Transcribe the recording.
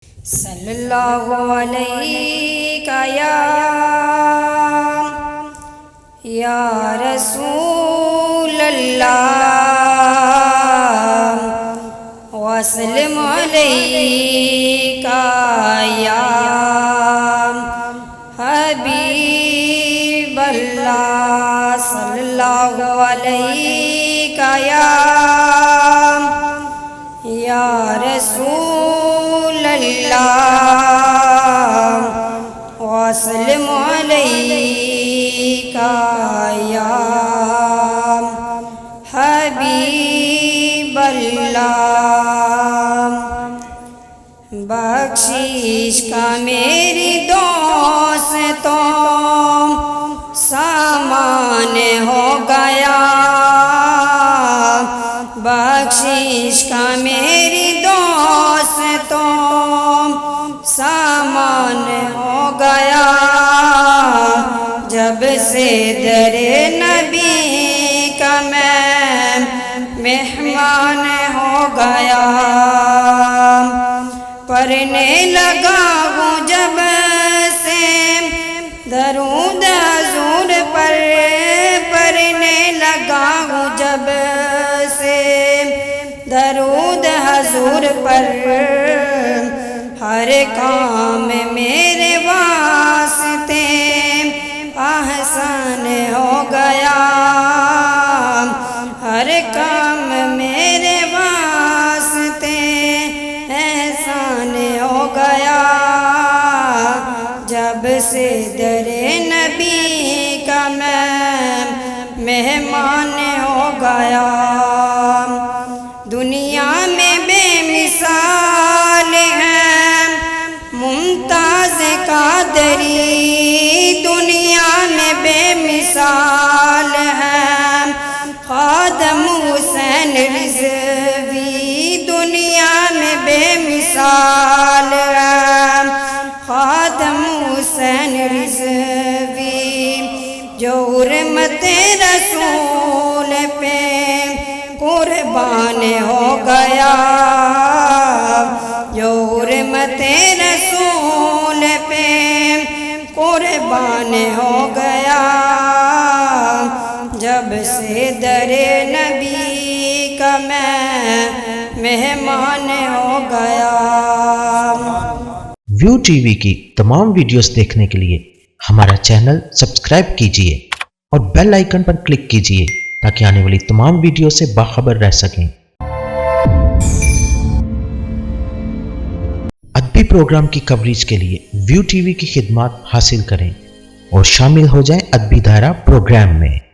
صلی اللہ علیہ یا رسول اللہ وسلم علیکہ یا حبیب اللہ صلی اللہ علیہ یا رسول اللہ وسلم علیکہ یا حبیب اللہ بخشش کا میری دوستوں سامان ہو گیا بخشش کا میری دوستوں سامان ہو گیا جب سے در نبی کا میں مہمان ہو گیا پڑھنے لگا ہوں جب سے درود حضور پر پڑھنے لگا ہوں جب سے درود حضور پر ہر کام میرے واسطے آسان ہو گیا ہر کام میرے واسطے آسان ہو گیا جب سے در نبی کا میں مہمان ہو گیا دنیا میں بے مثال ہے ممتاز قادری دنیا میں بے مثال ہے خادم حسین رضوی دنیا میں بے مثال ہے خادم حسین رضوی جو حرمت رسول پہ قربان ہو گیا جو حرمت رسول پہ قربان ہو گیا جب سے در نبی کا میں مہمان ہو گیا ویو ٹی وی کی تمام ویڈیوز دیکھنے کے لیے ہمارا چینل سبسکرائب کیجیے اور بیل آئیکن پر کلک کیجیے تاکہ آنے والی تمام ویڈیو سے باخبر رہ سکیں ادبی پروگرام کی کوریج کے لیے ویو ٹی وی کی خدمات حاصل کریں اور شامل ہو جائیں ادبی دھارا پروگرام میں